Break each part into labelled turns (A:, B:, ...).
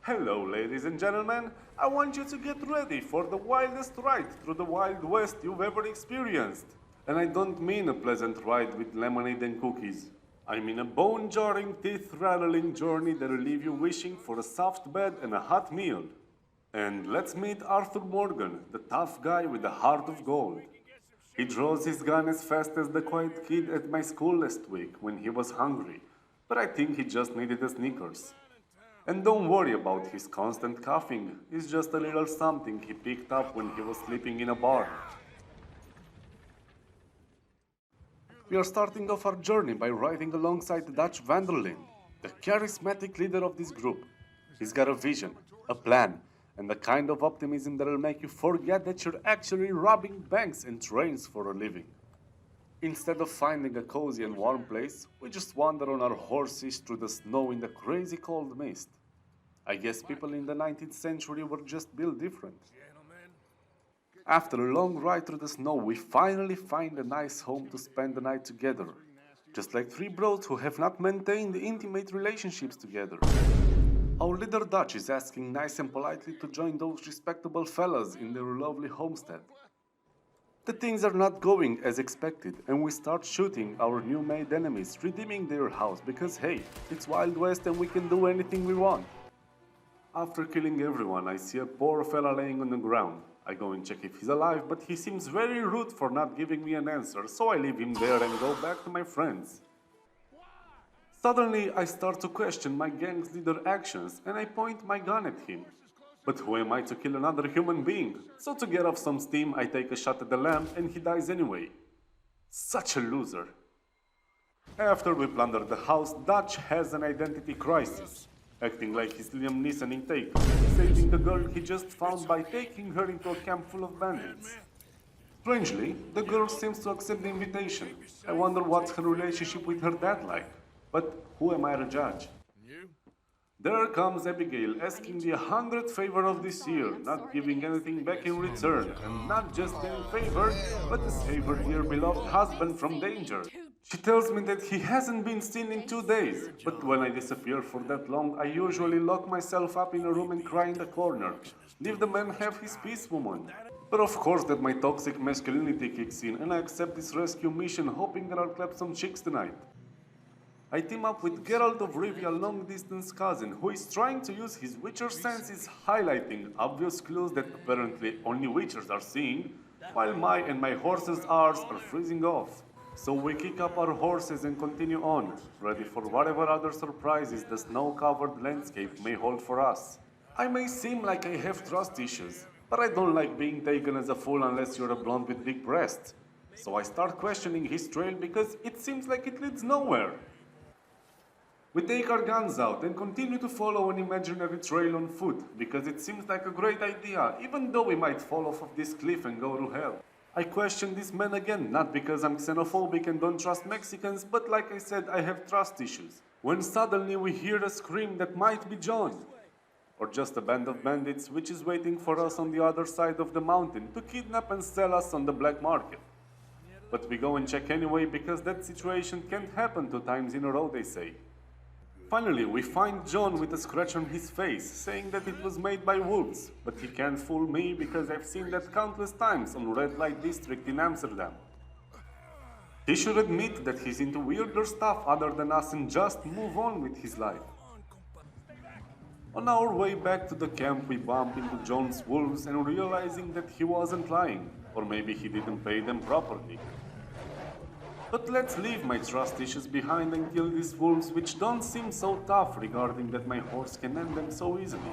A: Hello, ladies and gentlemen. I want you to get ready for the wildest ride through the Wild West you've ever experienced. And I don't mean a pleasant ride with lemonade and cookies. I mean a bone-jarring, teeth-rattling journey that'll leave you wishing for a soft bed and a hot meal. And let's meet Arthur Morgan, the tough guy with a heart of gold. He draws his gun as fast as the quiet kid at my school last week when he was hungry, but I think he just needed a Snickers. And don't worry about his constant coughing, it's just a little something he picked up when he was sleeping in a bar. We are starting off our journey by riding alongside Dutch Vanderlyn, the charismatic leader of this group. He's got a vision, a plan, and the kind of optimism that'll make you forget that you're actually robbing banks and trains for a living. Instead of finding a cozy and warm place, we just wander on our horses through the snow in the crazy cold mist. I guess people in the 19th century were just built different. After a long ride through the snow, we finally find a nice home to spend the night together. Just like three bros who have not maintained intimate relationships together. Our leader Dutch is asking nice and politely to join those respectable fellas in their lovely homestead. The things are not going as expected, and we start shooting our new made enemies, redeeming their house because hey, it's Wild West and we can do anything we want. After killing everyone, I see a poor fella laying on the ground. I go and check if he's alive, but he seems very rude for not giving me an answer, so I leave him there and go back to my friends. Suddenly, I start to question my gang's leader actions, and I point my gun at him. But who am I to kill another human being? So to get off some steam, I take a shot at the lamp, and he dies anyway. Such a loser. After we plunder the house, Dutch has an identity crisis, acting like he's Liam Neeson in Taken, saving the girl he just found by taking her into a camp full of bandits. Strangely, the girl seems to accept the invitation. I wonder what's her relationship with her dad like. But who am I to judge? There comes Abigail asking the 100th favor of this year, not giving anything back in return, and not just any favor, but to save her dear beloved husband from danger. She tells me that he hasn't been seen in 2 days, but when I disappear for that long, I usually lock myself up in a room and cry in the corner. Leave the man have his peace, woman. But of course that my toxic masculinity kicks in, and I accept this rescue mission hoping that I'll clap some chicks tonight. I team up with Geralt of Rivia, long-distance cousin, who is trying to use his Witcher senses, highlighting obvious clues that apparently only Witchers are seeing, while my and my horse's R's are freezing off. So we kick up our horses and continue on, ready for whatever other surprises the snow-covered landscape may hold for us. I may seem like I have trust issues, but I don't like being taken as a fool unless you're a blonde with big breasts. So I start questioning his trail because it seems like it leads nowhere. We take our guns out and continue to follow an imaginary trail on foot, because it seems like a great idea, even though we might fall off of this cliff and go to hell. I question this man again, not because I'm xenophobic and don't trust Mexicans, but like I said, I have trust issues. When suddenly we hear a scream that might be John, or just a band of bandits which is waiting for us on the other side of the mountain to kidnap and sell us on the black market. But we go and check anyway because that situation can't happen 2 times in a row, they say. Finally, we find John with a scratch on his face, saying that it was made by wolves, but he can't fool me because I've seen that countless times on Red Light District in Amsterdam. He should admit that he's into weirder stuff other than us and just move on with his life. On our way back to the camp, we bump into John's wolves and realizing that he wasn't lying, or maybe he didn't pay them properly. But let's leave my trust issues behind and kill these wolves which don't seem so tough regarding that my horse can end them so easily.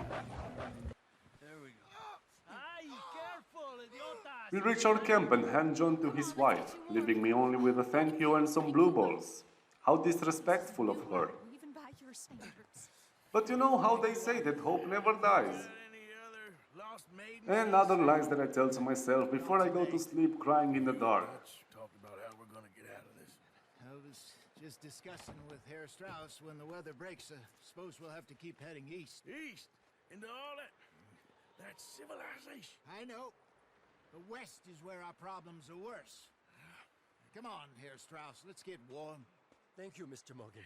A: We reach our camp and hand John to his wife, leaving me only with a thank you and some blue balls. How disrespectful of her. But you know how they say that hope never dies. And other lies that I tell to myself before I go to sleep crying in the dark.
B: Just discussing with Herr Strauss when the weather breaks. Suppose we'll have to keep heading east.
C: East? Into all that civilization?
B: I know. The west is where our problems are worse. Come on, Herr Strauss, let's get warm.
D: Thank you, Mr. Morgan.